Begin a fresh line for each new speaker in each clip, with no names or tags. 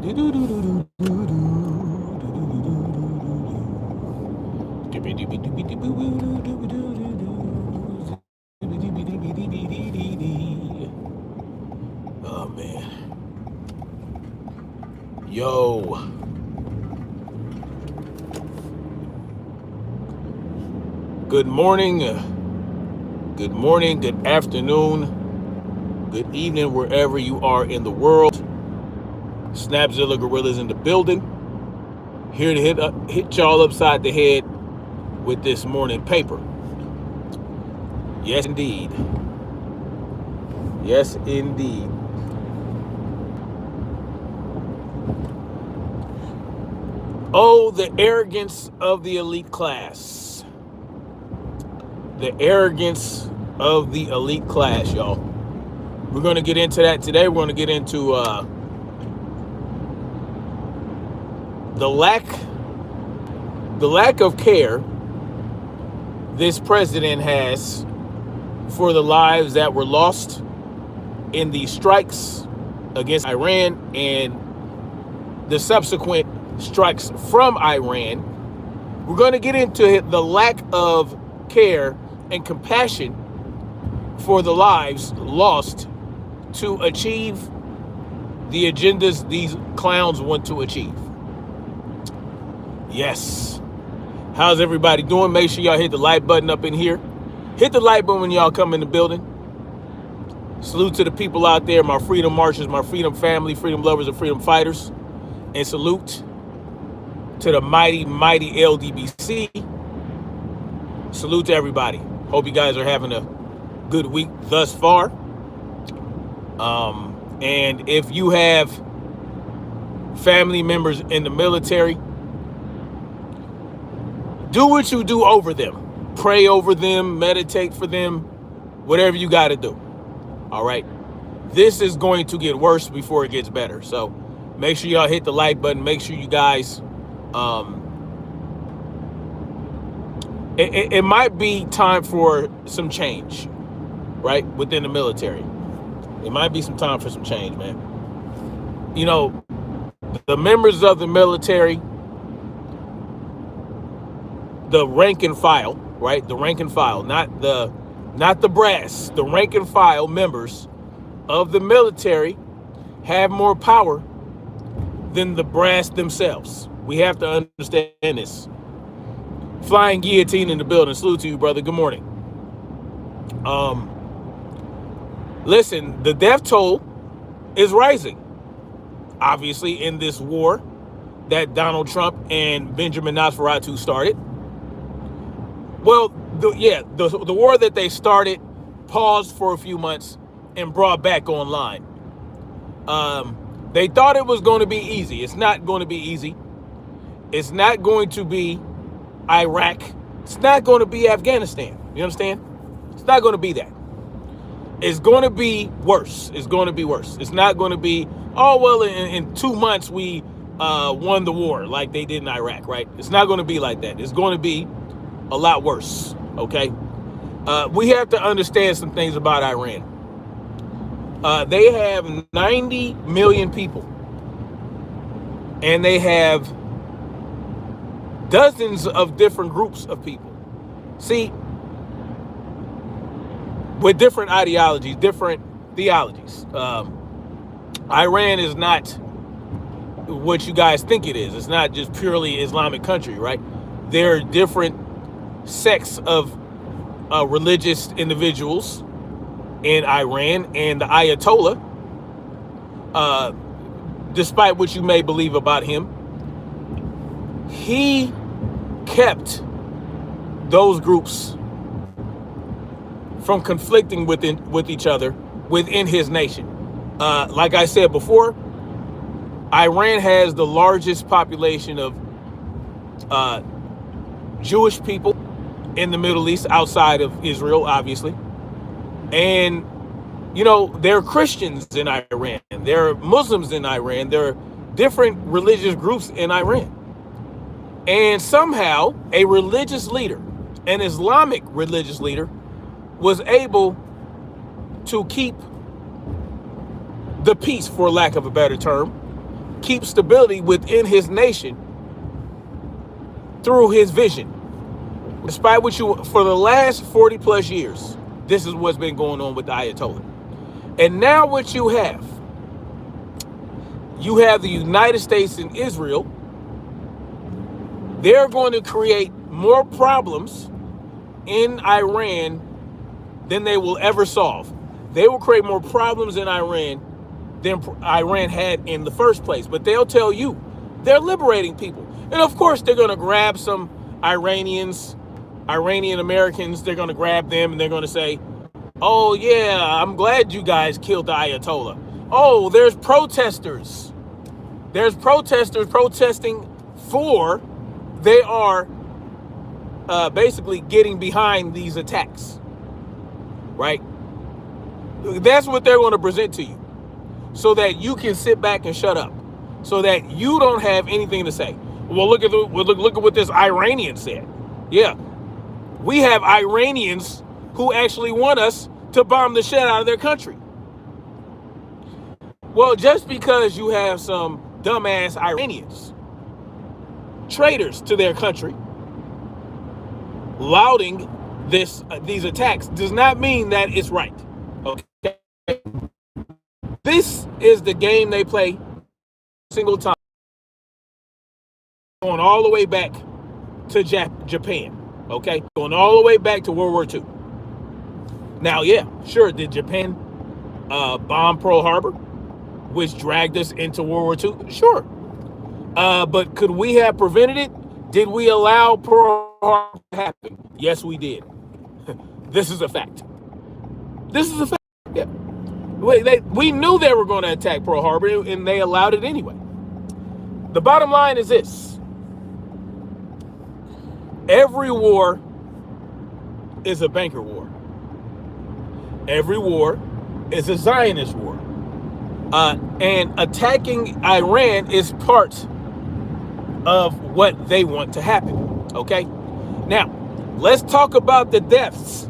Oh man. Yo. Good morning. Good morning, good afternoon, good evening, wherever you are in the world. Snapzilla Gorillas in the building. Here to hit y'all upside the head with this morning paper. Yes, indeed. Yes, indeed. Oh, the arrogance of the elite class. The arrogance of the elite class, y'all. We're going to get into that today. We're going to get into the lack of care this president has for the lives that were lost in the strikes against Iran and the subsequent strikes from Iran. We're going to get into the lack of care and compassion for the lives lost to achieve the agendas these clowns want to achieve. Yes. How's everybody doing? Make sure y'all hit the like button up in here. Hit the like button when y'all come in the building. Salute to the people out there, my freedom marchers, my freedom family, freedom lovers, and freedom fighters. And salute to the mighty, mighty LDBC. Salute to everybody. Hope you guys are having a good week thus far. And if you have family members in the military, do what you do over them. Pray over them, meditate for them, whatever you got to do. All right. This is going to get worse before it gets better. So make sure y'all hit the like button. Make sure you guys, it might be time for some change, right? Within the military. It might be some time for some change, man. You know, the members of the military, the rank and file, right? The rank and file, not the brass, the rank and file members of the military have more power than the brass themselves. We have to understand this. Flying Guillotine in the building. Salute to you, brother. Good morning. Listen, the death toll is rising, obviously, in this war that Donald Trump and Benjamin Nosferatu started. Well, the war that they started, paused for a few months, and brought back online. They thought it was going to be easy. It's not going to be easy. It's not going to be Iraq. It's not going to be Afghanistan. You understand? It's not going to be that. It's going to be worse. It's going to be worse. It's not going to be, oh, well, in 2 months we won the war like they did in Iraq, right? It's not going to be like that. It's going to be a lot worse, okay? We have to understand some things about Iran. They have 90 million people, and they have dozens of different groups of people. See, with different ideologies, different theologies. Iran is not what you guys think it is. It's not just purely Islamic country, right? There are different sects of religious individuals in Iran, and the Ayatollah, despite what you may believe about him, he kept those groups from conflicting with each other within his nation. Like I said before, Iran has the largest population of Jewish people in the Middle East outside of Israel, obviously. And, you know, there are Christians in Iran. There are Muslims in Iran. There are different religious groups in Iran. And somehow a religious leader, an Islamic religious leader, was able to keep the peace, for lack of a better term, keep stability within his nation through his vision. Despite what for the last 40 plus years, this is what's been going on with the Ayatollah. And now what you have the United States and Israel. They're going to create more problems in Iran than they will ever solve. They will create more problems in Iran than Iran had in the first place. But they'll tell you they're liberating people. And of course, they're going to grab some Iranian Americans. They're going to grab them and they're going to say, oh, yeah, I'm glad you guys killed the Ayatollah. Oh, there's protesters. There's protesters protesting for, they are basically getting behind these attacks, right? That's what they're going to present to you so that you can sit back and shut up, so that you don't have anything to say. Well, look at what this Iranian said. Yeah, we have Iranians who actually want us to bomb the shit out of their country. Well, just because you have some dumbass Iranians, traitors to their country, lauding these attacks does not mean that it's right. Okay, this is the game they play single time, going all the way back to Japan. Okay, going all the way back to World War II. Now, yeah, sure, did Japan bomb Pearl Harbor, which dragged us into World War II? Sure. But could we have prevented it? Did we allow Pearl Harbor to happen? Yes, we did. This is a fact. This is a fact. Yeah. We knew they were going to attack Pearl Harbor, and they allowed it anyway. The bottom line is this. Every war is a banker war. Every war is a Zionist war. And attacking Iran is part of what they want to happen. Okay? Now, let's talk about the deaths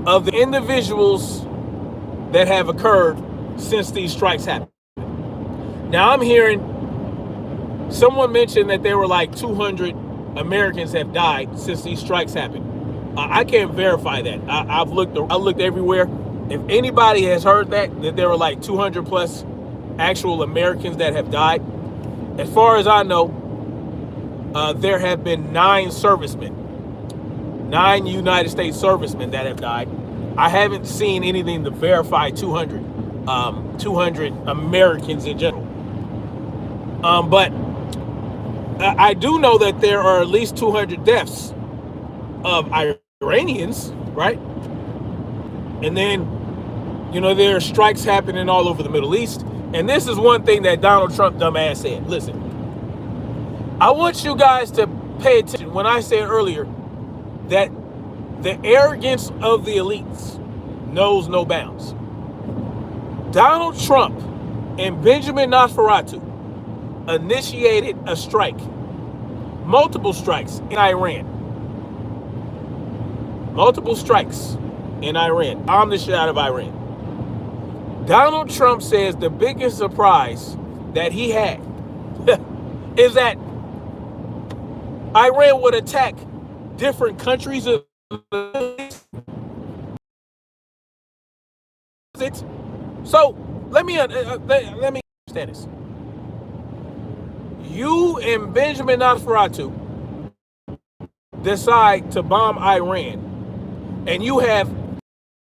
of the individuals that have occurred since these strikes happened. Now, I'm hearing someone mention that there were like 200 Americans have died since these strikes happened. I can't verify that. I looked everywhere. If anybody has heard that there were like 200 plus actual Americans that have died, as far as I know, there have been 9 United States servicemen that have died. I haven't seen anything to verify 200 Americans in general. But I do know that there are at least 200 deaths of Iranians, right? And then, there are strikes happening all over the Middle East. And this is one thing that Donald Trump dumbass said. Listen, I want you guys to pay attention when I said earlier that the arrogance of the elites knows no bounds. Donald Trump and Benjamin Nosferatu initiated a strike, multiple strikes in Iran. Multiple strikes in Iran. Bombed the shit out of Iran. Donald Trump says the biggest surprise that he had is that Iran would attack different countries. So let me understand this. You and Benjamin Nosferatu decide to bomb Iran, and you have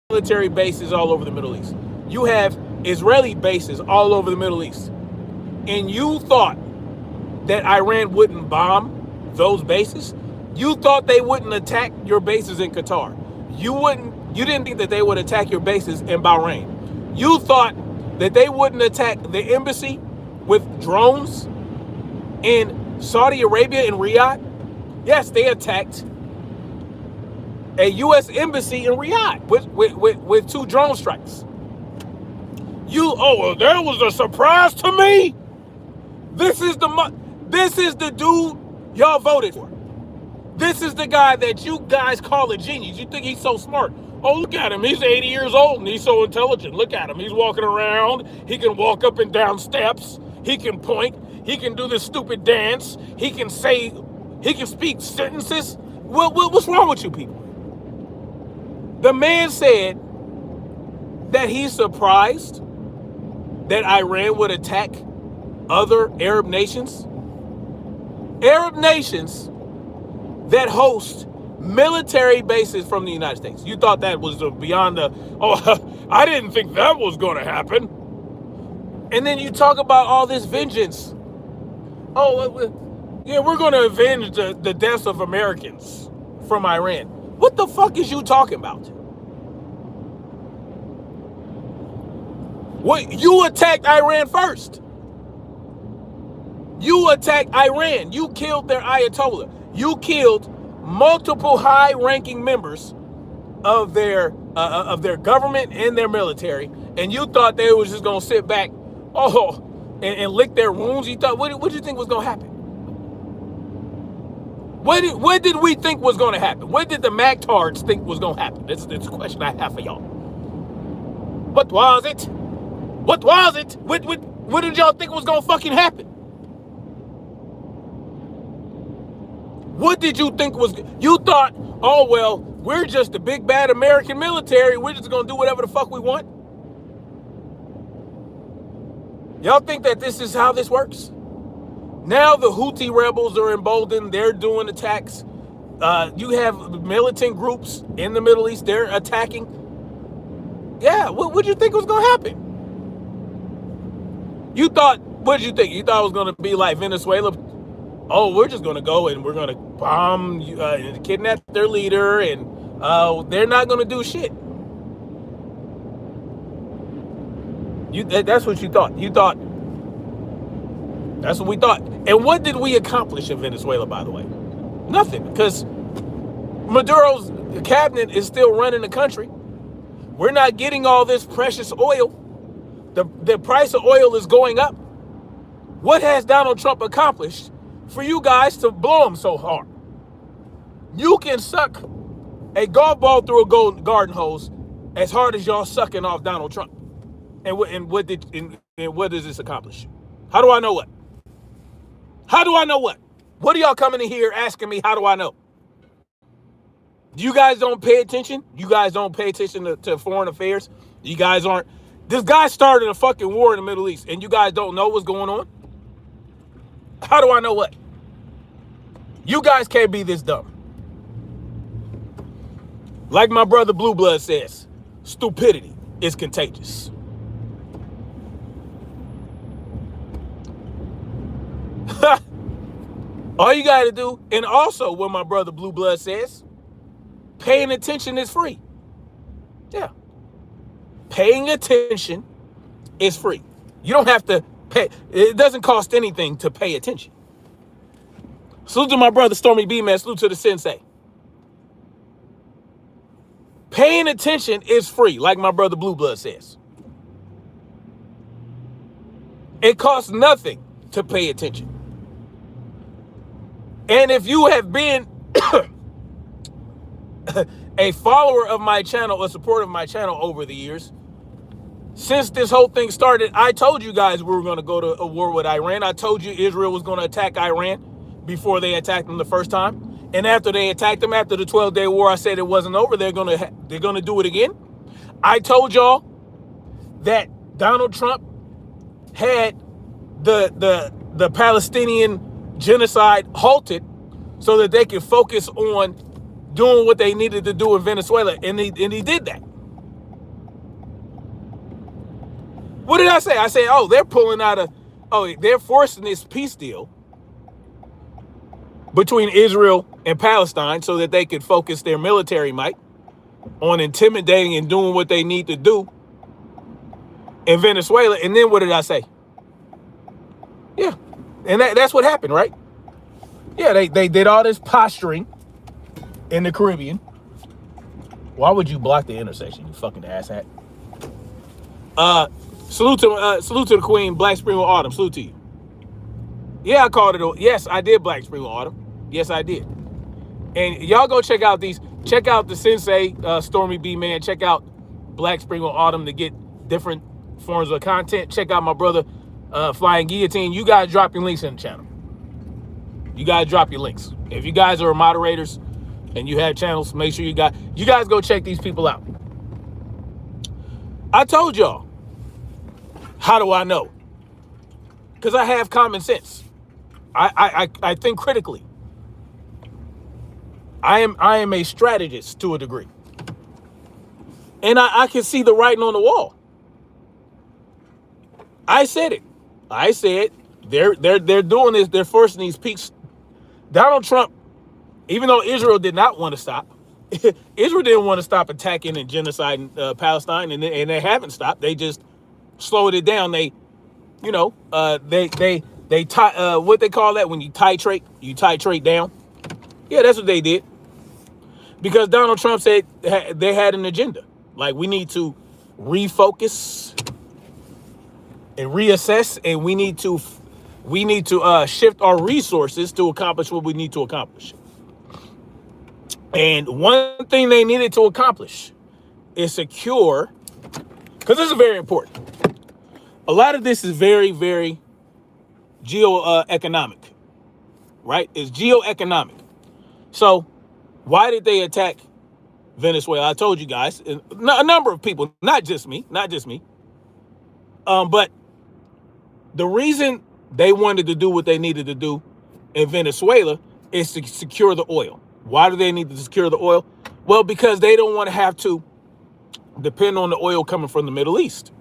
military bases all over the Middle East. You have Israeli bases all over the Middle East. And you thought that Iran wouldn't bomb those bases? You thought they wouldn't attack your bases in Qatar. You didn't think that they would attack your bases in Bahrain. You thought that they wouldn't attack the embassy with drones in Saudi Arabia in Riyadh? Yes, they attacked a U.S. embassy in Riyadh with 2 drone strikes. That was a surprise to me. This is the dude y'all voted for. This is the guy that you guys call a genius. You think he's so smart. Oh, look at him. He's 80 years old and he's so intelligent. Look at him. He's walking around. He can walk up and down steps. He can point. He can do this stupid dance. He can speak sentences. What's wrong with you people? The man said that he's surprised that Iran would attack other Arab nations. Arab nations that host military bases from the United States. You thought that was beyond the, I didn't think that was going to happen. And then you talk about all this vengeance. Yeah, we're going to avenge the deaths of Americans from Iran. What the fuck is you talking about? What, you attacked Iran first. You attacked Iran. You killed their Ayatollah. You killed multiple high-ranking members of their government and their military, and you thought they was just gonna sit back, and lick their wounds. You thought, what did you think was gonna happen? What did we think was gonna happen? What did the MAGTARDS think was gonna happen? That's a question I have for y'all. What was it? What was it? What did y'all think was gonna fucking happen? What did you think was, you thought, oh, well, we're just the big bad American military. We're just going to do whatever the fuck we want. Y'all think that this is how this works? Now the Houthi rebels are emboldened. They're doing attacks. You have militant groups in the Middle East. They're attacking. Yeah, what did you think was going to happen? You thought, what did you think? You thought it was going to be like Venezuela? Oh, we're just going to go and we're going to bomb, kidnap their leader, and they're not going to do shit. That's what you thought. You thought, that's what we thought. And what did we accomplish in Venezuela, by the way? Nothing, because Maduro's cabinet is still running the country. We're not getting all this precious oil. The price of oil is going up. What has Donald Trump accomplished for you guys to blow him so hard? You can suck a golf ball through a garden hose as hard as y'all sucking off Donald Trump. And what does this accomplish? How do I know what? How do I know what? What are y'all coming in here asking me? How do I know? You guys don't pay attention? You guys don't pay attention to foreign affairs? You guys aren't. This guy started a fucking war in the Middle East and you guys don't know what's going on? How do I know what? You guys can't be this dumb. Like my brother Blue Blood says, stupidity is contagious. All you got to do, and also what my brother Blue Blood says, paying attention is free. Yeah. Paying attention is free. You don't have to pay. It doesn't cost anything to pay attention. Salute to my brother Stormy B, man. Salute to the sensei. Paying attention is free, like my brother Blue Blood says. It costs nothing to pay attention. And if you have been a follower of my channel, a supporter of my channel over the years, since this whole thing started, I told you guys we were going to go to a war with Iran. I told you Israel was going to attack Iran before they attacked them the first time. And after they attacked them, after the 12-day war, I said it wasn't over. They're going to do it again. I told y'all that Donald Trump had the Palestinian genocide halted so that they could focus on doing what they needed to do in Venezuela, and he did that. What did I say? I said, oh, they're pulling out they're forcing this peace deal between Israel and Palestine so that they could focus their military might on intimidating and doing what they need to do in Venezuela. And then what did I say? Yeah, and that's what happened, right? Yeah, they did all this posturing in the Caribbean. Why would you block the intersection, you fucking asshat? Salute to the Queen, Black Spring with Autumn. Salute to you. Yeah, I called it. Yes, I did Black Spring with Autumn. Yes, I did. And y'all go check out these. Check out the Sensei, Stormy B Man. Check out Black Spring or Autumn to get different forms of content. Check out my brother, Flying Guillotine. You guys drop your links in the channel. You guys drop your links. If you guys are moderators and you have channels, make sure you guys go check these people out. I told y'all. How do I know? Because I have common sense. I think critically. I am a strategist to a degree. And I can see the writing on the wall. I said it. I said they're doing this, they're forcing these peaks. Donald Trump, even though Israel did not want to stop, Israel didn't want to stop attacking and genociding Palestine, and they haven't stopped. They just slowed it down. They, you know, what they call that when you titrate down. Yeah, that's what they did. Because Donald Trump said they had an agenda. Like, we need to refocus and reassess, and we need to shift our resources to accomplish what we need to accomplish. And one thing they needed to accomplish is secure, because this is very important. A lot of this is very, very geoeconomic, right? It's geoeconomic. So why did they attack Venezuela? I told you guys, a number of people, not just me. But the reason they wanted to do what they needed to do in Venezuela is to secure the oil. Why do they need to secure the oil? Well, because they don't want to have to depend on the oil coming from the Middle East.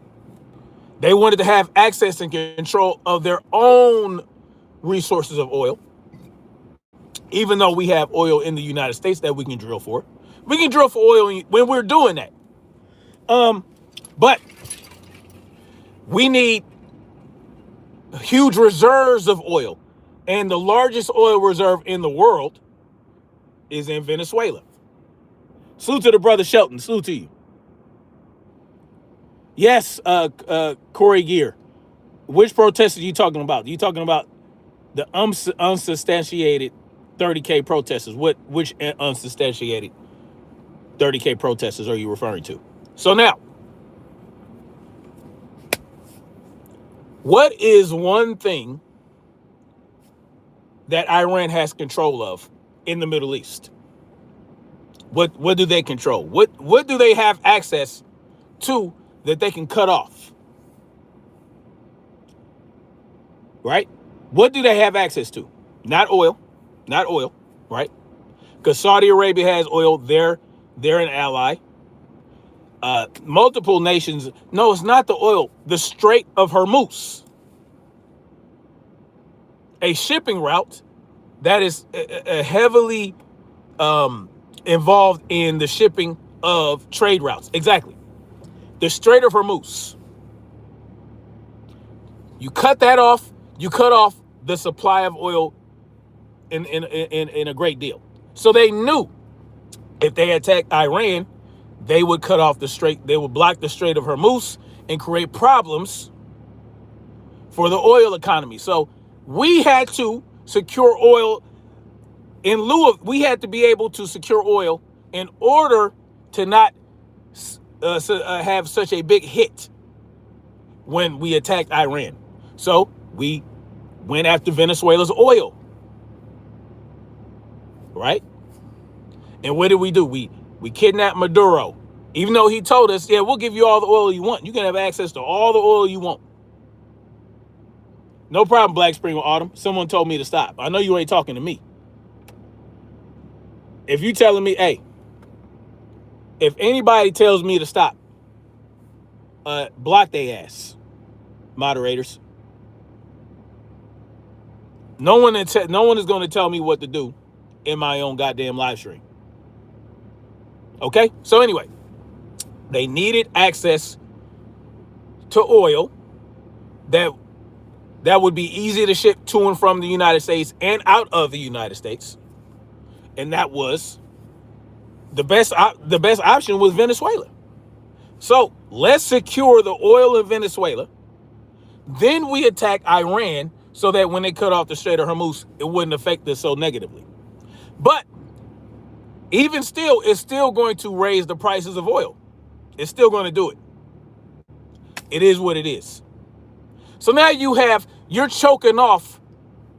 They wanted to have access and control of their own resources of oil. Even though we have oil in the United States that we can drill for. We can drill for oil when we're doing that. But we need huge reserves of oil. And the largest oil reserve in the world is in Venezuela. Salute to the brother Shelton. Salute to you. Yes, Corey Gear. Which protesters are you talking about? Are you talking about the unsubstantiated 30K protesters? Which unsubstantiated 30K protesters are you referring to? So now, what is one thing that Iran has control of in the Middle East? What do they control? What do they have access to that they can cut off? Right? What do they have access to? Not oil, right? Because Saudi Arabia has oil. They're an ally. Multiple nations. No, it's not the oil. The Strait of Hormuz, a shipping route that is heavily involved in the shipping of trade routes. Exactly. The Strait of Hormuz. You cut that off. You cut off the supply of oil in a great deal. So they knew if they attacked Iran, they would cut off the strait. They would block the Strait of Hormuz and create problems for the oil economy. So we had to secure oil in lieu of, we had to be able to secure oil in order to not have such a big hit when we attacked Iran. So we went after Venezuela's oil, right? And what did we do? We kidnapped Maduro, even though he told us, yeah, we'll give you all the oil you want. You can have access to all the oil you want. No problem, Black Spring or Autumn. Someone told me to stop. I know you ain't talking to me. If you telling me, hey, if anybody tells me to stop, block their ass, moderators. No one is going to tell me what to do in my own goddamn live stream. Okay? So anyway, they needed access to oil that would be easy to ship to and from the United States and out of the United States. And that was the best option was Venezuela. So let's secure the oil in Venezuela. Then we attack Iran so that when they cut off the Strait of Hormuz, it wouldn't affect us so negatively. But Even still, it's still going to raise the prices of oil. It's still going to do it. It is what it is. So now you're choking off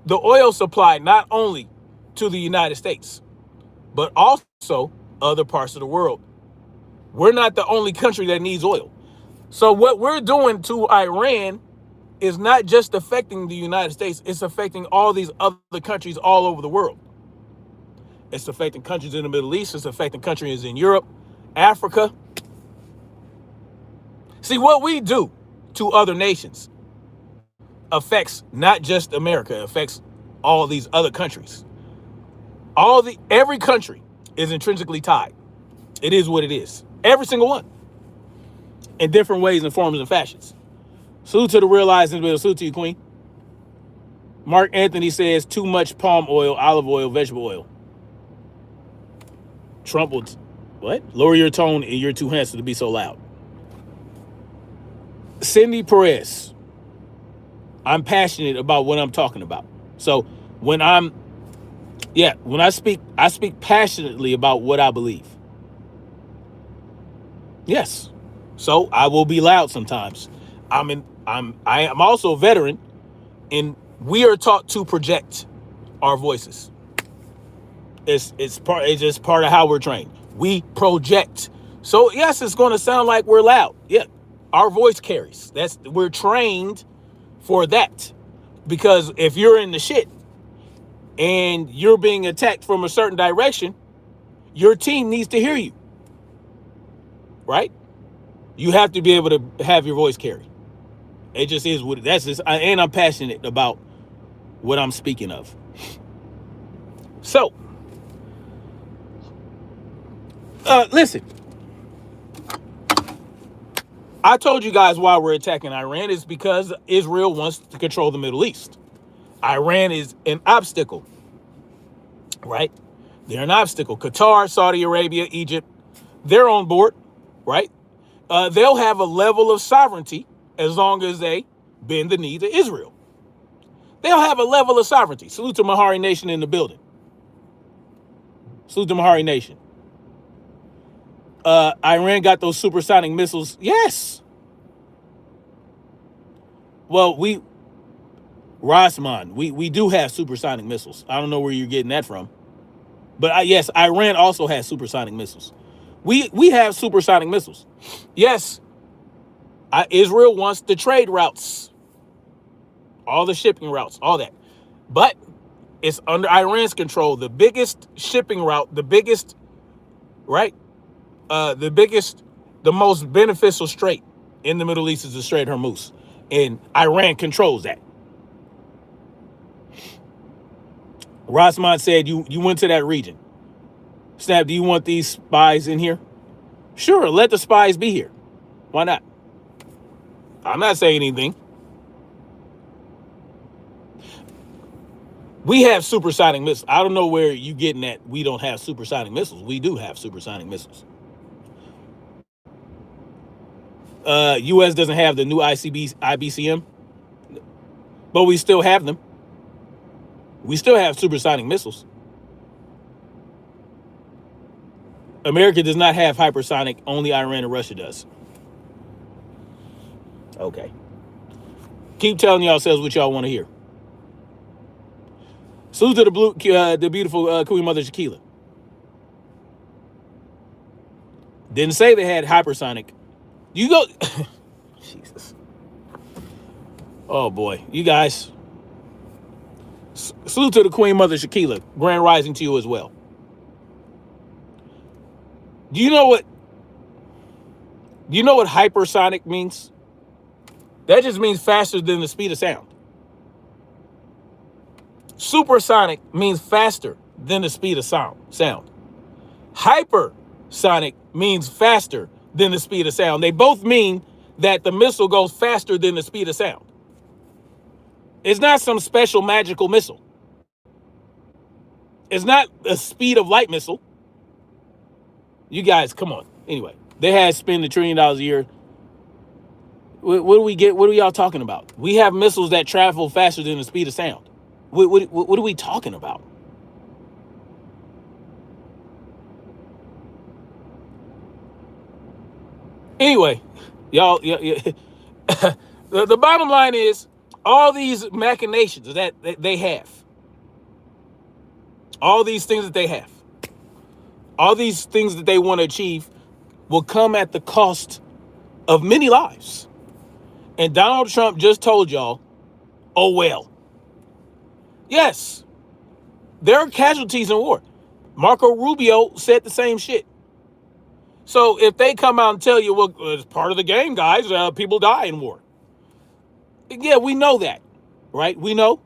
the oil supply, not only to the United States, but also other parts of the world. We're not the only country that needs oil. So what we're doing to Iran is not just affecting the United States, it's affecting all these other countries all over the world. It's affecting countries in the Middle East, it's affecting countries in Europe, Africa. See, what we do to other nations affects not just America, it affects all these other countries. Every country is intrinsically tied. It is what it is. Every single one. In different ways and forms and fashions. Salute to the realized individual. Salute to you, Queen. Mark Anthony says too much palm oil, olive oil, vegetable oil. Trump will, what? Lower your tone and you're too handsome to be so loud. Cindy Perez. I'm passionate about what I'm talking about. So when I speak passionately about what I believe. Yes. So I will be loud sometimes. I am also a veteran, and we are taught to project our voices. It's just part of how we're trained. We project. So yes, it's going to sound like we're loud. Yeah. Our voice carries. We're trained for that. Because if you're in the shit and you're being attacked from a certain direction, your team needs to hear you. Right? You have to be able to have your voice carry. It just is what that's just, and I'm passionate about what I'm speaking of. So, listen. I told you guys why we're attacking Iran is because Israel wants to control the Middle East. Iran is an obstacle, right? They're an obstacle. Qatar, Saudi Arabia, Egypt, they're on board, right? They'll have a level of sovereignty as long as they bend the knee to Israel. They'll have a level of sovereignty. Salute to Mahari Nation in the building. Salute to Mahari Nation. Iran got those supersonic missiles. Yes. Well, Rosman, we do have supersonic missiles. I don't know where you're getting that from. But yes, Iran also has supersonic missiles. We have supersonic missiles. Yes, Israel wants the trade routes, all the shipping routes, all that. But it's under Iran's control. The biggest shipping route, the biggest, right? The most beneficial strait in the Middle East is the Strait of Hormuz. And Iran controls that. Rosman said you went to that region. Snap, do you want these spies in here? Sure, let the spies be here. Why not? I'm not saying anything. We have supersonic missiles. I don't know where you getting at. We don't have supersonic missiles. We do have supersonic missiles. U.S. doesn't have the new ICBM, but we still have them. We still have supersonic missiles. America does not have hypersonic. Only Iran and Russia does. Okay. Keep telling yourselves what y'all want to hear. Salute to the beautiful Queen Mother Shaquila. Didn't say they had hypersonic. You go. Jesus. Oh boy, you guys. Salute to the Queen Mother Shaquila. Grand rising to you as well. Do you know what hypersonic means? That just means faster than the speed of sound. Supersonic means faster than the speed of sound. Hypersonic means faster than the speed of sound. They both mean that the missile goes faster than the speed of sound. It's not some special magical missile. It's not a speed of light missile. You guys, come on. Anyway, they had spend $1 trillion a year. What do we get? What are y'all talking about? We have missiles that travel faster than the speed of sound. What are we talking about? Anyway, y'all, the bottom line is all these machinations that they have, all these things that they have, all these things that they want to achieve will come at the cost of many lives. And Donald Trump just told y'all, oh well. Yes, there are casualties in war. Marco Rubio said the same shit. So if they come out and tell you, well, it's part of the game, guys, people die in war. Yeah, we know that, right? We know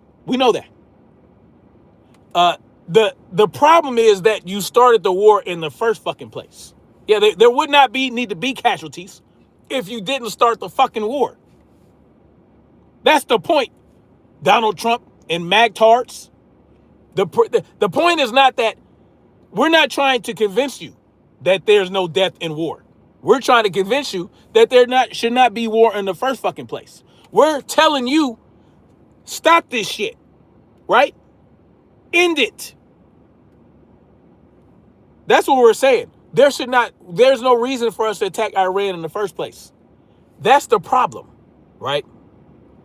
that. The problem is that you started the war in the first fucking place. Yeah, there would not need to be casualties if you didn't start the fucking war. That's the point, Donald Trump and MAGTARDS. The point is not that we're not trying to convince you that there's no death in war. We're trying to convince you that should not be war in the first fucking place. We're telling you, stop this shit, right? End it. That's what we're saying. There's no reason for us to attack Iran in the first place. That's the problem, right?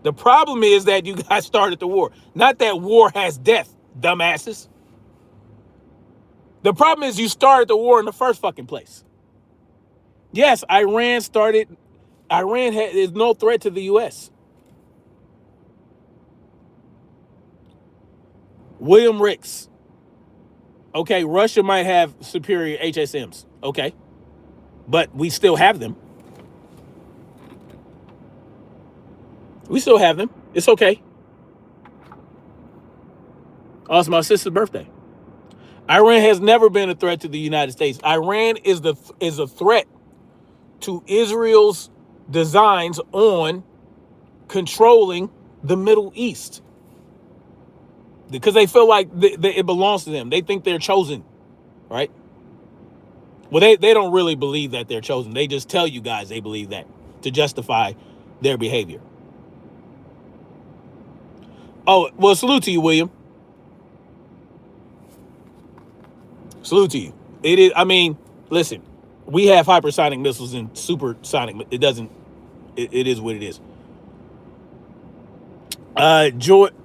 The problem is that you guys started the war. Not that war has death, dumbasses. The problem is you started the war in the first fucking place. Yes, Iran is no threat to the U.S. William Ricks. Okay, Russia might have superior HSMs. Okay. But we still have them. We still have them. It's okay. Oh, it's my sister's birthday. Iran has never been a threat to the United States. Iran is a threat to Israel's designs on controlling the Middle East. Because they feel like it belongs to them. They think they're chosen, right? Well, they don't really believe that they're chosen. They just tell you guys they believe that to justify their behavior. Oh, well, salute to you, William. Salute to you. It is, I mean, listen, we have hypersonic missiles and supersonic. It is what it is.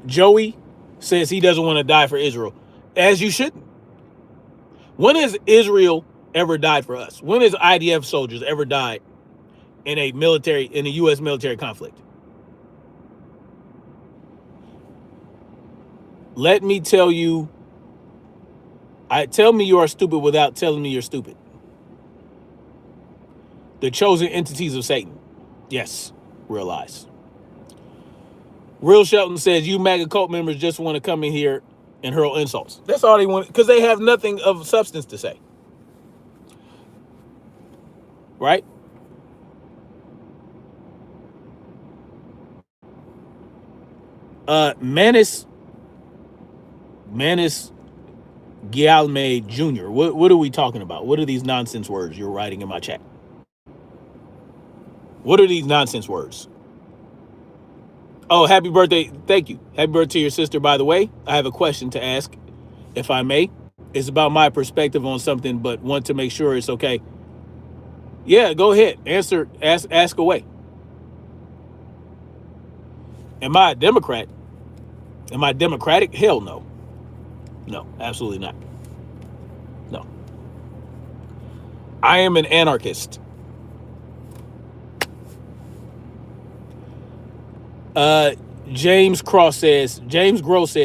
Joey says he doesn't want to die for Israel. As you shouldn't. When has Israel ever died for us? When has IDF soldiers ever died in a U.S. military conflict? Let me tell you, tell me you are stupid without telling me you're stupid. The chosen entities of Satan. Yes, real lies. Real Shelton says, you MAGA cult members just want to come in here and hurl insults. That's all they want, because they have nothing of substance to say. Right? Manus Guilme Jr. What are we talking about? What are these nonsense words you're writing in my chat? What are these nonsense words? Oh, happy birthday. Thank you. Happy birthday to your sister, by the way. I have a question to ask, if I may. It's about my perspective on something, but want to make sure it's okay. Yeah, go ahead. Ask away. Am I a Democrat? Am I democratic? Hell no. No, absolutely not. No. I am an anarchist. James Gross says,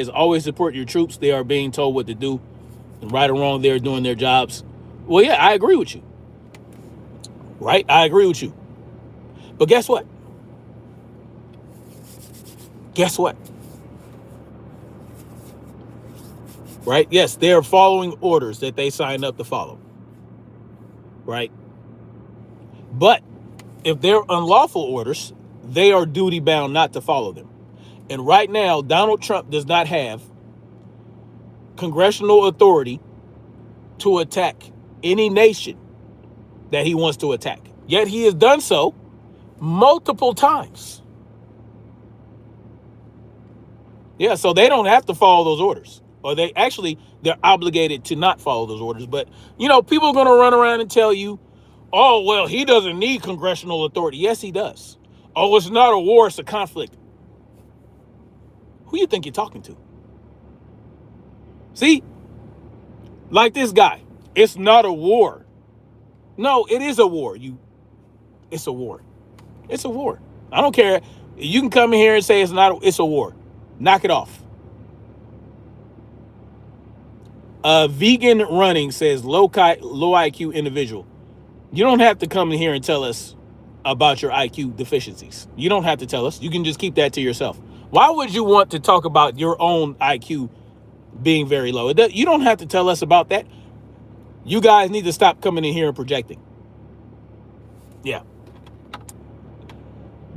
always support your troops. They are being told what to do. And right or wrong, they're doing their jobs. Well, yeah, I agree with you. Right? I agree with you. But guess what? Guess what? Right? Yes, they're following orders that they signed up to follow. Right? But if they're unlawful orders, they are duty bound not to follow them. And right now, Donald Trump does not have congressional authority to attack any nation that he wants to attack. Yet he has done so multiple times. Yeah, so they don't have to follow those orders. Or they're obligated to not follow those orders. But, people are going to run around and tell you, Oh, well, he doesn't need congressional authority. Yes, he does. Oh, it's not a war, it's a conflict. Who you think you're talking to? See, like this guy. It's not a war. No, it is a war. It's a war. It's a war. I don't care. You can come in here and say it's not. It's a war. Knock it off. Vegan running says low IQ individual. You don't have to come in here and tell us about your IQ deficiencies. You don't have to tell us. You can just keep that to yourself. Why would you want to talk about your own IQ being very low? You don't have to tell us about that. You guys need to stop coming in here and projecting. Yeah.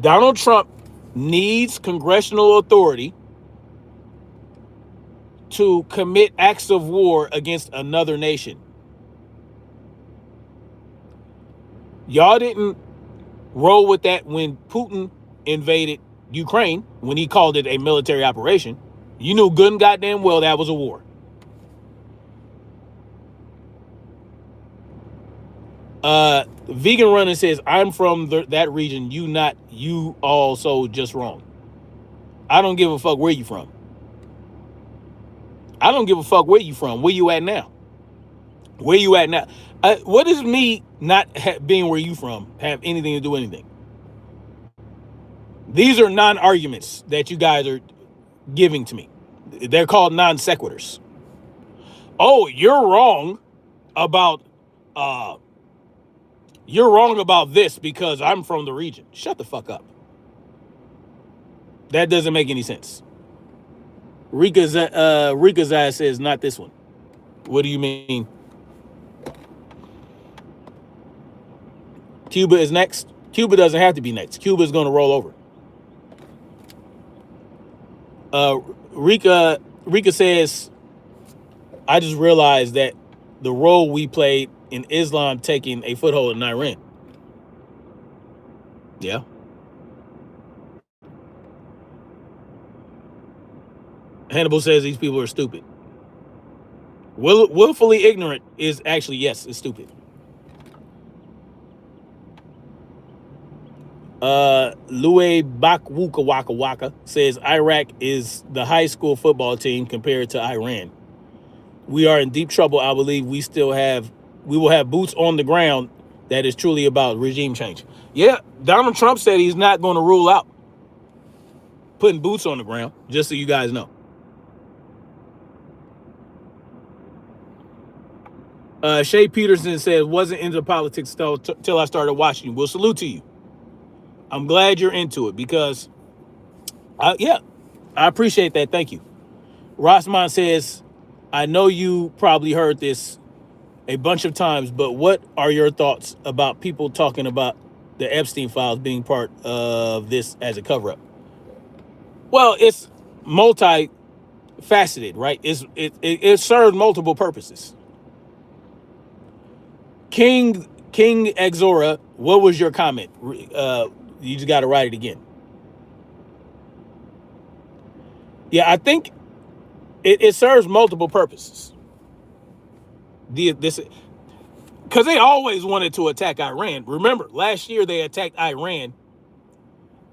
Donald Trump needs congressional authority to commit acts of war against another nation. Y'all didn't roll with that when Putin invaded Ukraine, when he called it a military operation. You knew good and goddamn well that was a war. Vegan Runner says, I'm from that region, you not, you also just wrong. I don't give a fuck where you from. I don't give a fuck where you from. Where you at now? Where you at now? What does me not being where you from have anything to do with anything? These are non-arguments that you guys are giving to me. They're called non sequiturs. Oh, you're wrong about this because I'm from the region. Shut the fuck up. That doesn't make any sense. Rika's eye says not this one. What do you mean? Cuba is next. Cuba doesn't have to be next. Cuba is going to roll over. Rika says, I just realized that the role we played in Islam taking a foothold in Iran. Yeah. Hannibal says these people are stupid. Willfully ignorant is actually, yes, it's stupid. Louis Bakwuka Waka Waka says Iraq is the high school football team compared to Iran. We are in deep trouble. I believe we will have boots on the ground. That is truly about regime change. Yeah, Donald Trump said he's not going to rule out putting boots on the ground, just so you guys know. Shay Peterson says, wasn't into politics till I started watching you. Well, salute to you. I'm glad you're into it because, I appreciate that. Thank you. Rossman says, I know you probably heard this a bunch of times, but what are your thoughts about people talking about the Epstein files being part of this as a cover-up? Well, it's multi-faceted, right? It serves multiple purposes. King Exora, what was your comment? You just got to write it again. Yeah, I think it serves multiple purposes. Because they always wanted to attack Iran. Remember, last year they attacked Iran.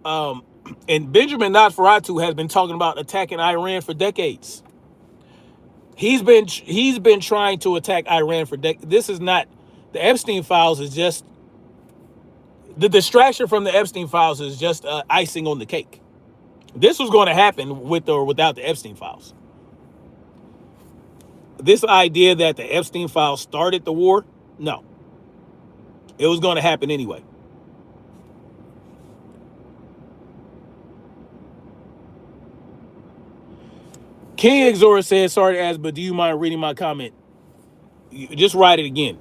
And Benjamin Nosferatu has been talking about attacking Iran for decades. He's been trying to attack Iran for decades. This is not, the Epstein files is just, the distraction from the Epstein files is just icing on the cake. This was going to happen with or without the Epstein files. This idea that the Epstein files started the war, no. It was going to happen anyway. King Exora says, sorry to ask, but do you mind reading my comment? Just write it again.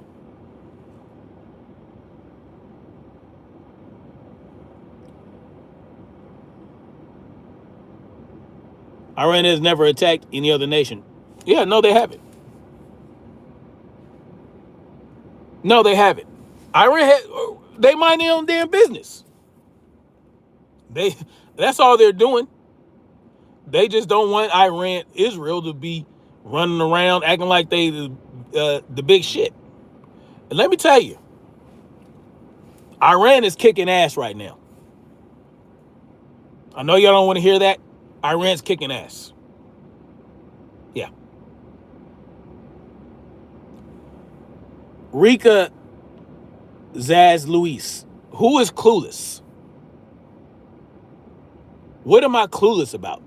Iran has never attacked any other nation. Yeah, no, they haven't. No, they haven't. They mind their own damn business. That's all they're doing. They just don't want Israel to be running around acting like they the big shit. And let me tell you, Iran is kicking ass right now. I know y'all don't want to hear that. Iran's kicking ass. Yeah. Rika Zaz Luis. Who is clueless? What am I clueless about?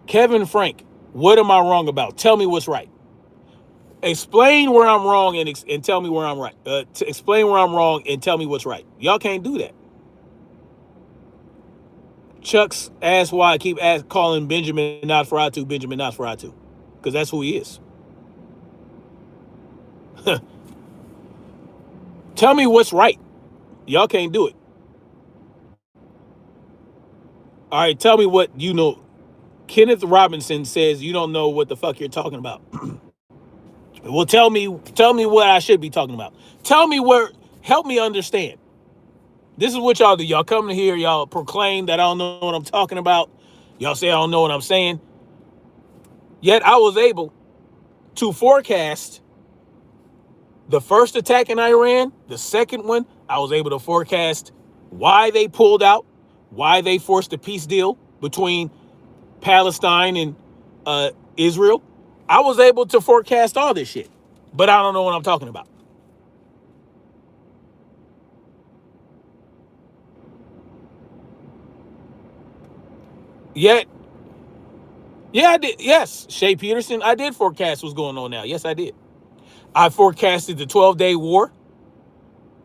Kevin Frank. What am I wrong about? Tell me what's right. Explain where I'm wrong and tell me where I'm right. Explain where I'm wrong and tell me what's right. Y'all can't do that. Chuck's asked why I keep calling Benjamin Nosferatu Benjamin Nosferatu. Because that's who he is. Tell me what's right. Y'all can't do it. All right, tell me what you know. Kenneth Robinson says you don't know what the fuck you're talking about. Well, tell me what I should be talking about. Tell me help me understand. This is what y'all do. Y'all come to here, y'all proclaim that I don't know what I'm talking about. Y'all say I don't know what I'm saying. Yet I was able to forecast the first attack in Iran, the second one. I was able to forecast why they pulled out, why they forced a peace deal between Palestine and Israel. I was able to forecast all this shit, but I don't know what I'm talking about. Yet, yeah, I did. Yes, Shea Peterson, I did forecast what's going on now. Yes, I did. I forecasted the 12-day war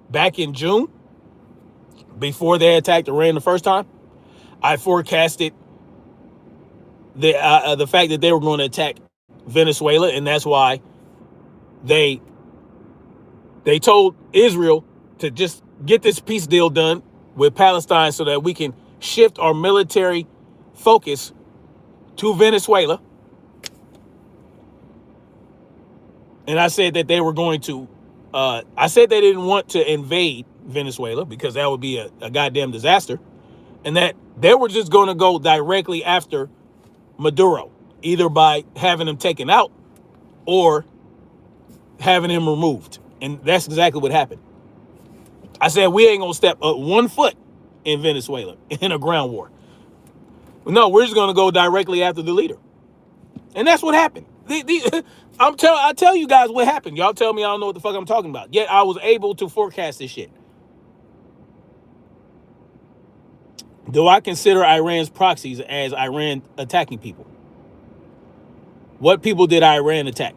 back in June before they attacked Iran the first time. I forecasted the fact that they were going to attack Venezuela, and that's why they told Israel to just get this peace deal done with Palestine so that we can shift our military focus to Venezuela. And I said that they were going to, I said they didn't want to invade Venezuela because that would be a goddamn disaster. And that they were just going to go directly after Maduro, either by having him taken out or having him removed. And that's exactly what happened. I said, we ain't going to step 1 foot in Venezuela in a ground war. No, we're just going to go directly after the leader. And that's what happened. I tell you guys what happened. Y'all tell me I don't know what the fuck I'm talking about. Yet I was able to forecast this shit. Do I consider Iran's proxies as Iran attacking people? What people did Iran attack?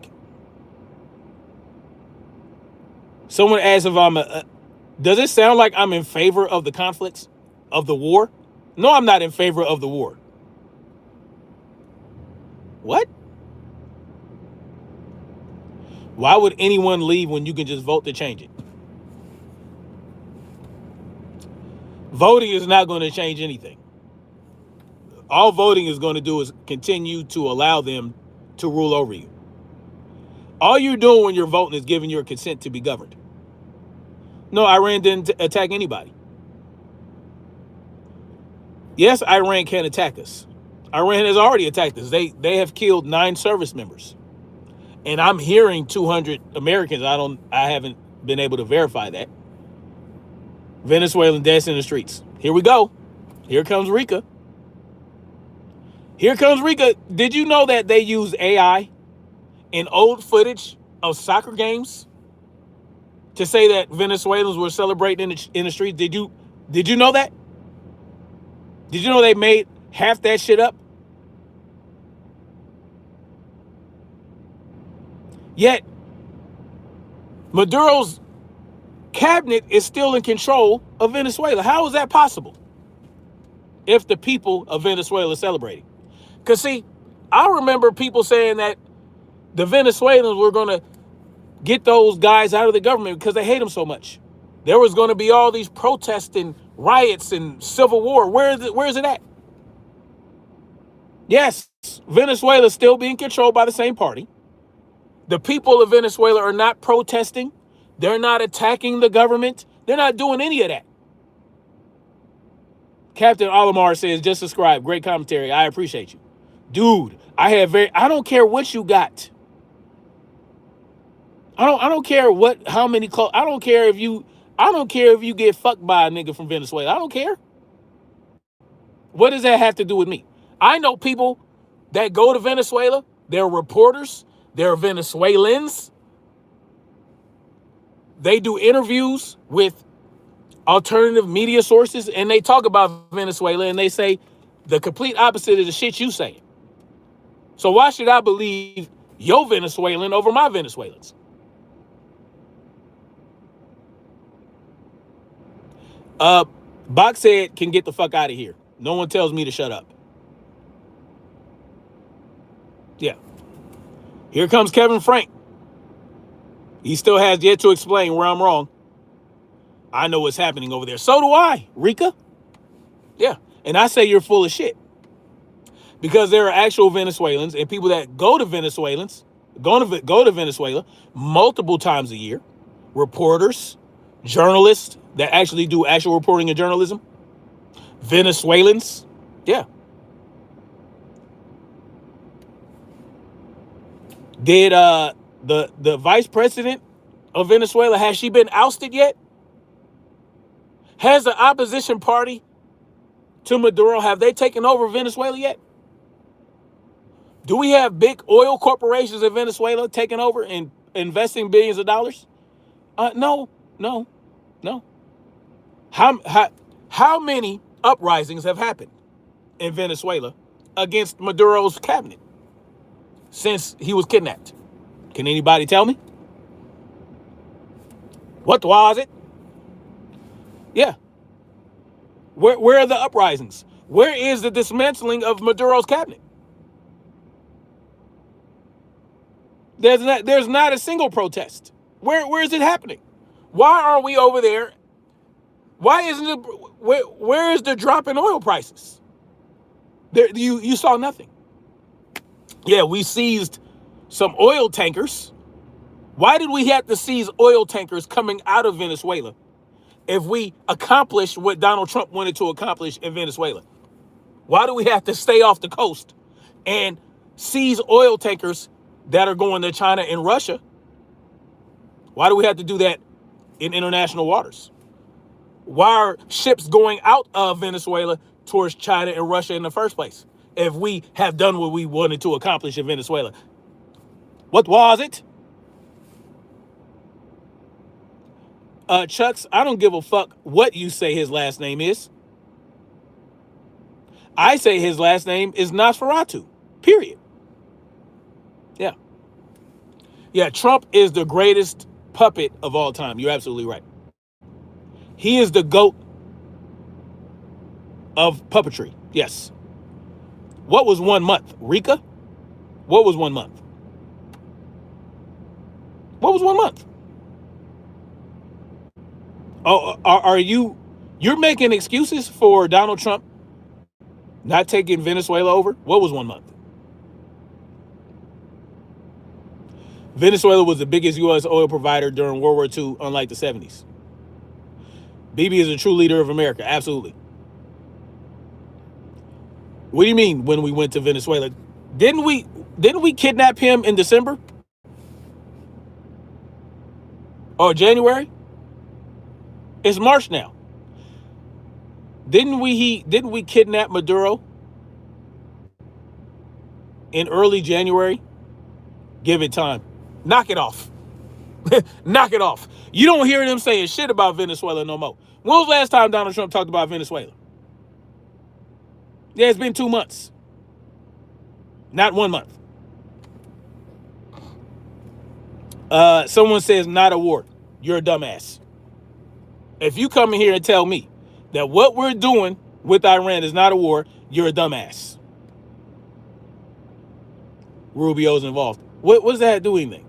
Someone asked if I'm does it sound like I'm in favor of the conflicts, of the war? No, I'm not in favor of the war. What? Why would anyone leave when you can just vote to change it? Voting is not going to change anything. All voting is going to do is continue to allow them to rule over you. All you're doing when you're voting is giving your consent to be governed. No, Iran didn't attack anybody. Yes, Iran can attack us. Iran has already attacked us. They have killed 9 service members. And I'm hearing 200 Americans. I haven't been able to verify that. Venezuelan deaths in the streets. Here we go. Here comes Rika. Here comes Rika. Did you know that they use AI in old footage of soccer games to say that Venezuelans were celebrating in the streets? Did you know that? Did you know they made half that shit up? Yet, Maduro's cabinet is still in control of Venezuela. How is that possible? If the people of Venezuela are celebrating. Because, see, I remember people saying that the Venezuelans were going to get those guys out of the government because they hate them so much. There was going to be all these protests and riots and civil war. Where is it at? Yes, Venezuela is still being controlled by the same party. The people of Venezuela are not protesting. They're not attacking the government. They're not doing any of that. Captain Olimar says, just subscribe. Great commentary. I appreciate you. Dude, I don't care what you got. I don't care how many clothes. I don't care if you, I don't care if you get fucked by a nigga from Venezuela. I don't care. What does that have to do with me? I know people that go to Venezuela. They're reporters. They're Venezuelans. They do interviews with alternative media sources, and they talk about Venezuela, and they say the complete opposite of the shit you saying. So why should I believe your Venezuelan over my Venezuelans? Bach said, can get the fuck out of here. No one tells me to shut up. Yeah. Here comes Kevin Frank. He still has yet to explain where I'm wrong. I know what's happening over there. So do I, Rika. Yeah. And I say you're full of shit. Because there are actual Venezuelans and people that go to Venezuela multiple times a year. Reporters, journalists that actually do actual reporting and journalism. Venezuelans. Yeah. Did the vice president of Venezuela, has she been ousted yet? Has the opposition party to Maduro, have they taken over Venezuela yet? Do we have big oil corporations in Venezuela taking over and investing billions of dollars? No. How many uprisings have happened in Venezuela against Maduro's cabinet since he was kidnapped? Can anybody tell me? What was it? Yeah. Where are the uprisings? Where is the dismantling of Maduro's cabinet? There's not a single protest. Where is it happening? Why are we over there? Why isn't it? Where is the drop in oil prices? There, you saw nothing. Yeah, we seized some oil tankers. Why did we have to seize oil tankers coming out of Venezuela if we accomplished what Donald Trump wanted to accomplish in Venezuela? Why do we have to stay off the coast and seize oil tankers that are going to China and Russia? Why do we have to do that in international waters? Why are ships going out of Venezuela towards China and Russia in the first place if we have done what we wanted to accomplish in Venezuela? What was it? Chucks, I don't give a fuck what you say his last name is. I say his last name is Nosferatu, period. Yeah. Yeah, Trump is the greatest puppet of all time. You're absolutely right. He is the GOAT of puppetry. Yes. What was 1 month? Rika? What was 1 month? What was 1 month? Oh, are you're making excuses for Donald Trump not taking Venezuela over? What was 1 month? Venezuela was the biggest U.S. oil provider during World War II, unlike the 70s. BIBI is a true leader of America. Absolutely. What do you mean when we went to Venezuela? Didn't we kidnap him in December? Or January? It's March now. Didn't we kidnap Maduro in early January? Give it time. Knock it off. Knock it off. You don't hear them saying shit about Venezuela no more. When was the last time Donald Trump talked about Venezuela? Yeah, it's been 2 months. Not 1 month. Someone says not a war. You're a dumbass. If you come in here and tell me that what we're doing with Iran is not a war, you're a dumbass. Rubio's involved. What does that do anything?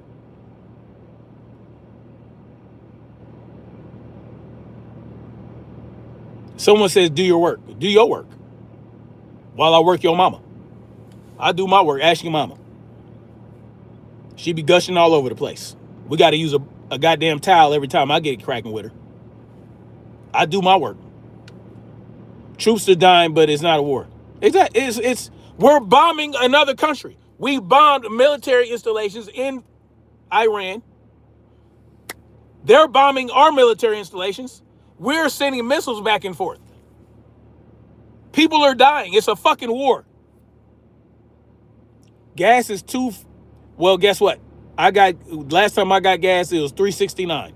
Someone says do your work. Do your work. While I work your mama. I do my work. Ask your mama. She be gushing all over the place. We got to use a goddamn towel every time I get cracking with her. I do my work. Troops are dying, but it's not a war. We're bombing another country. We bombed military installations in Iran. They're bombing our military installations. We're sending missiles back and forth. People are dying. It's a fucking war. Gas is well, guess what? Last time I got gas, it was $3.69.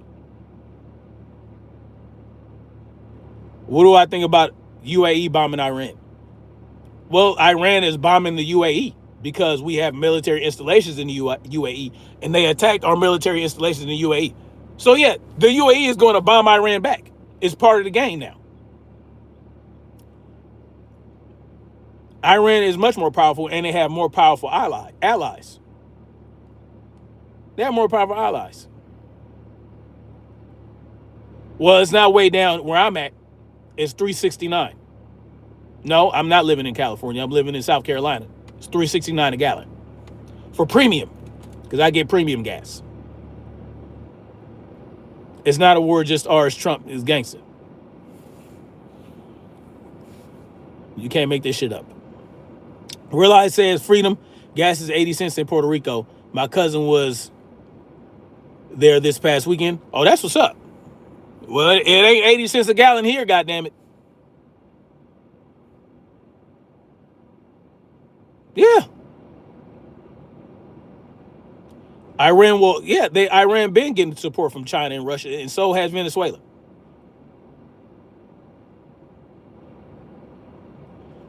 What do I think about UAE bombing Iran? Well, Iran is bombing the UAE because we have military installations in the UAE, and they attacked our military installations in the UAE. So yeah, the UAE is going to bomb Iran back. It's part of the game now. Iran is much more powerful, and they have more powerful allies. They have more powerful allies. Well, it's not way down where I'm at. It's $3.69. No, I'm not living in California. I'm living in South Carolina. It's $3.69 a gallon for premium, because I get premium gas. It's not a war just ours. Trump is gangster. You can't make this shit up. Realize says freedom. Gas is 80 cents in Puerto Rico. My cousin was there this past weekend. Oh, that's what's up. Well, it ain't 80 cents a gallon here, goddammit. Yeah. Iran been getting support from China and Russia, and so has Venezuela.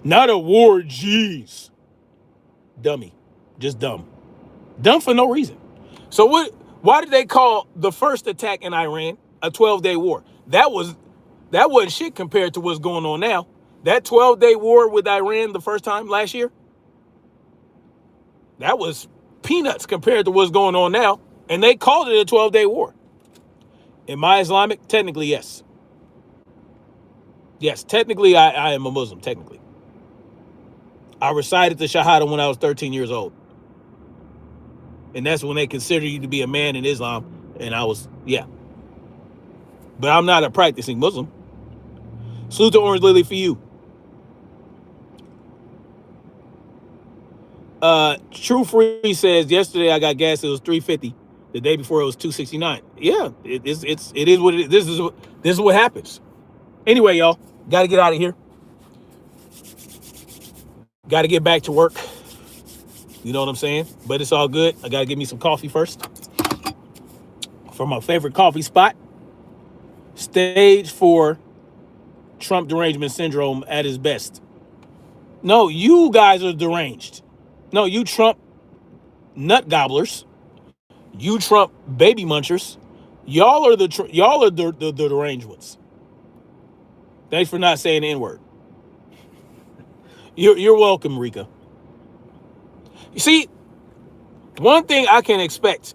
Not a war, jeez. Dummy. Just dumb. Dumb for no reason. So why did they call the first attack in Iran a 12-day war? That wasn't shit compared to what's going on now. That 12-day war with Iran the first time last year, that was peanuts compared to what's going on now. And they called it a 12-day war. Am I Islamic? Technically, yes. Yes, technically, I am a Muslim, technically. I recited the Shahada when I was 13 years old. And that's when they consider you to be a man in Islam. And I was, yeah. But I'm not a practicing Muslim. Salute to Orange Lily for you. True Free says, yesterday I got gas, it was $3.50. The day before it was $2.69. Yeah, it is what it is. This is what happens. Anyway, y'all, got to get out of here. Got to get back to work. You know what I'm saying? But it's all good. I got to get me some coffee first from my favorite coffee spot. Stage 4 Trump derangement syndrome at its best. No, you guys are deranged. No, you Trump nut gobblers. You Trump baby munchers. Y'all are the deranged ones. Thanks for not saying the N-word. You're welcome, Rika. You see, one thing I can respect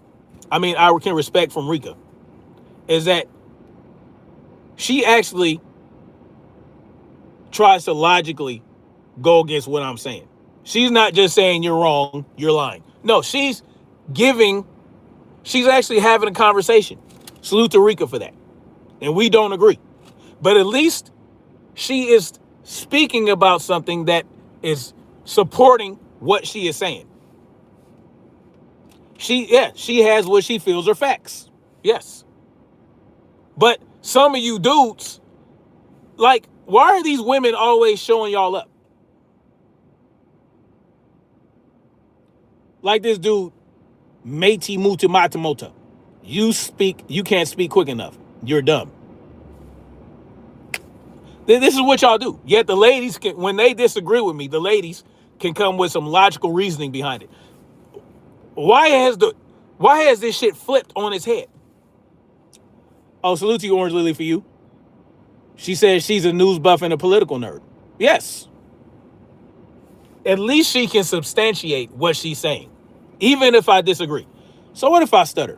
from Rika is that she actually tries to logically go against what I'm saying. She's not just saying you're wrong, you're lying. No, she's actually having a conversation. Salute to Rika for that. And we don't agree. But at least she is speaking about something that is supporting what she is saying. She has what she feels are facts. Yes. But some of you dudes, like, why are these women always showing y'all up? Like this dude, Meiti Muti Matamota. You can't speak quick enough. You're dumb. This is what y'all do. Yet the ladies, when they disagree with me, the ladies can come with some logical reasoning behind it. Why has this shit flipped on its head? Oh, salute to you, Orange Lily, for you. She says she's a news buff and a political nerd. Yes. At least she can substantiate what she's saying, even if I disagree. So what if I stutter?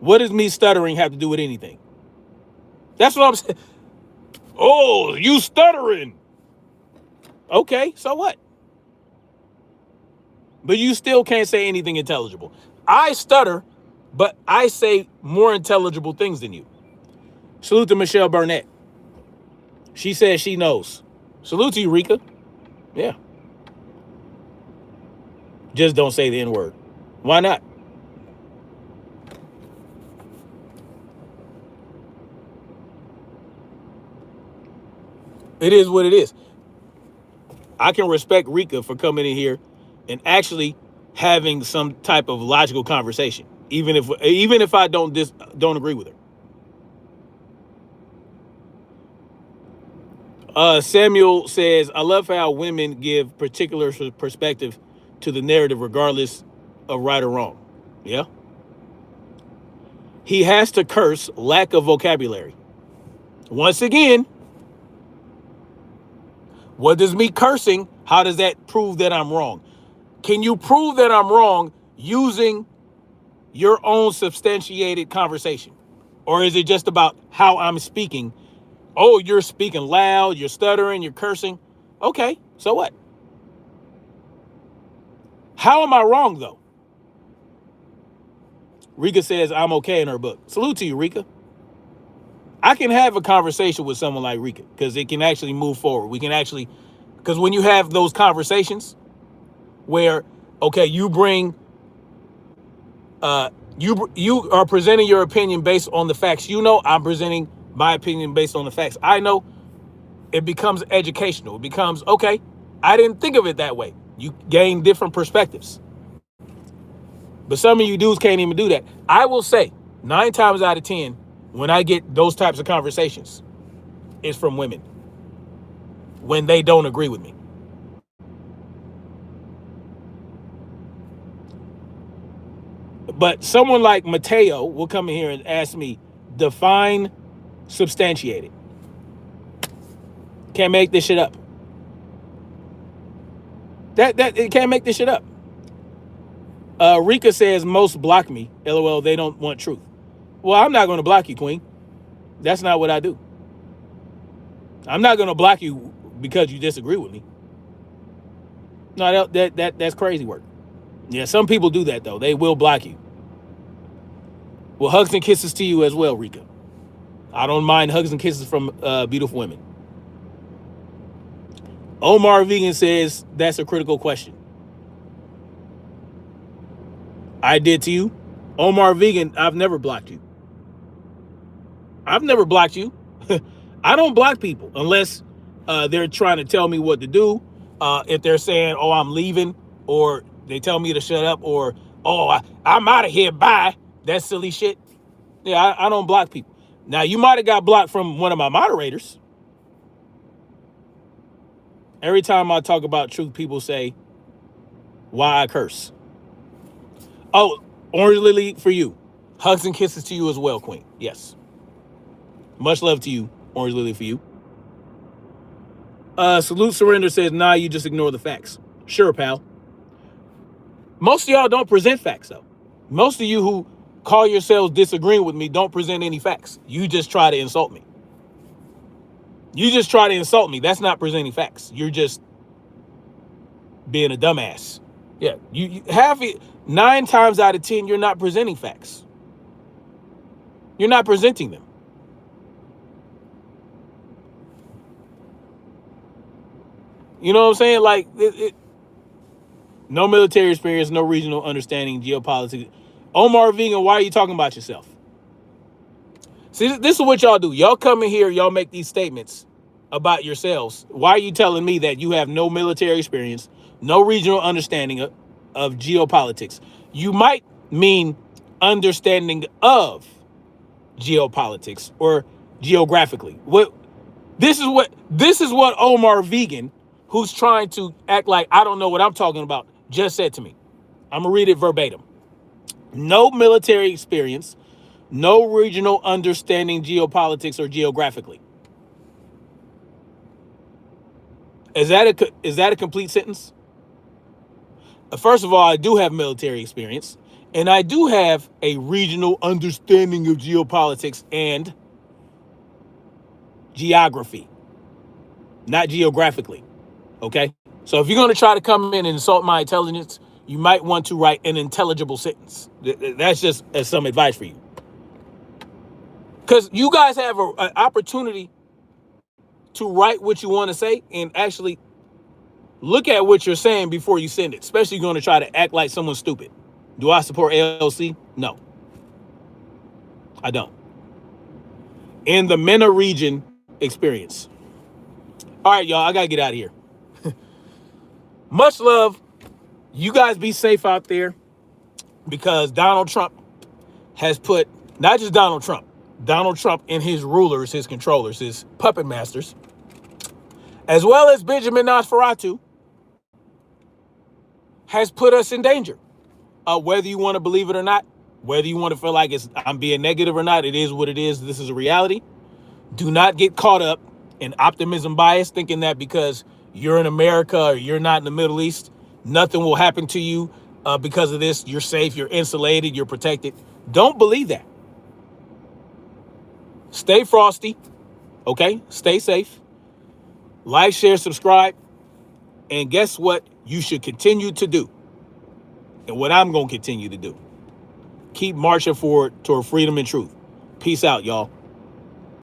What does me stuttering have to do with anything? That's what I'm saying. Oh, you stuttering. Okay, so what? But you still can't say anything intelligible. I stutter, but I say more intelligible things than you. Salute to Michelle Burnett. She says she knows. Salute to you, Rika. Yeah. Just don't say the N-word. Why not? It is what it is. I can respect Rika for coming in here and actually having some type of logical conversation, even if I don't agree with her. Samuel says, I love how women give particular perspective to the narrative, regardless of right or wrong. Yeah. He has to curse lack of vocabulary. Once again, what does me cursing, how does that prove that I'm wrong? Can you prove that I'm wrong using your own substantiated conversation? Or is it just about how I'm speaking? Oh, you're speaking loud, you're stuttering, you're cursing. Okay, so what? How am I wrong, though? Rika says I'm okay in her book. Salute to you, Rika. I can have a conversation with someone like Rika because it can actually move forward. We can actually, because when you have those conversations where, okay, you bring, you are presenting your opinion based on the facts. You know, I'm presenting my opinion based on the facts. I know. It becomes educational. It becomes, okay, I didn't think of it that way. You gain different perspectives. But some of you dudes can't even do that. I will say 9 times out of 10, when I get those types of conversations, it's from women when they don't agree with me. But someone like Mateo will come in here and ask me, define substantiated. Can't make this shit up. That it can't make this shit up. Rika says most block me. LOL, they don't want truth. Well, I'm not going to block you, Queen. That's not what I do. I'm not going to block you because you disagree with me. No, that's crazy work. Yeah, some people do that, though. They will block you. Well, hugs and kisses to you as well, Rika. I don't mind hugs and kisses from beautiful women. Omar Vegan says that's a critical question. I did to you. Omar Vegan, I've never blocked you. I've never blocked you. I don't block people unless they're trying to tell me what to do. If they're saying, oh, I'm leaving, or they tell me to shut up, or, oh, I'm out of here, bye. That silly shit. Yeah, I don't block people. Now, you might have got blocked from one of my moderators. Every time I talk about truth, people say, why I curse. Oh, Orange Lily for you. Hugs and kisses to you as well, Queen. Yes. Much love to you, Orange Lily for you. Salute Surrender says, nah, you just ignore the facts. Sure, pal. Most of y'all don't present facts, though. Most of you who call yourselves disagreeing with me don't present any facts. You just try to insult me. You just try to insult me. That's not presenting facts. You're just being a dumbass. Yeah, you have it 9 times out of 10, you're not presenting facts. You're not presenting them. You know what I'm saying? Like, no military experience, no regional understanding, geopolitics. Omar Vegan, why are you talking about yourself? See, this is what y'all do. Y'all come in here, y'all make these statements about yourselves. Why are you telling me that you have no military experience, no regional understanding of geopolitics? You might mean understanding of geopolitics or geographically. This is what Omar Vegan, who's trying to act like I don't know what I'm talking about, just said to me. I'm gonna read it verbatim. No military experience, no regional understanding geopolitics or geographically. Is that a complete sentence? First of all, I do have military experience, and I do have a regional understanding of geopolitics and geography, not geographically. Okay? So if you're going to try to come in and insult my intelligence, you might want to write an intelligible sentence. That's just as some advice for you. Because you guys have an opportunity to write what you want to say and actually look at what you're saying before you send it, especially if you're going to try to act like someone's stupid. Do I support ALC? No, I don't. In the MENA region experience. All right, y'all, I got to get out of here. Much love. You guys be safe out there, because Donald Trump has put, not just Donald Trump and his rulers, his controllers, his puppet masters, as well as Benjamin Nosferatu, has put us in danger. Whether you want to believe it or not, whether you want to feel like I'm being negative or not, it is what it is. This is a reality. Do not get caught up in optimism bias, thinking that because you're in America or you're not in the Middle East, nothing will happen to you because of this. You're safe, you're insulated, you're protected. Don't believe that. Stay frosty, okay? Stay safe. Like, share, subscribe. And guess what you should continue to do? And what I'm going to continue to do. Keep marching forward toward freedom and truth. Peace out, y'all.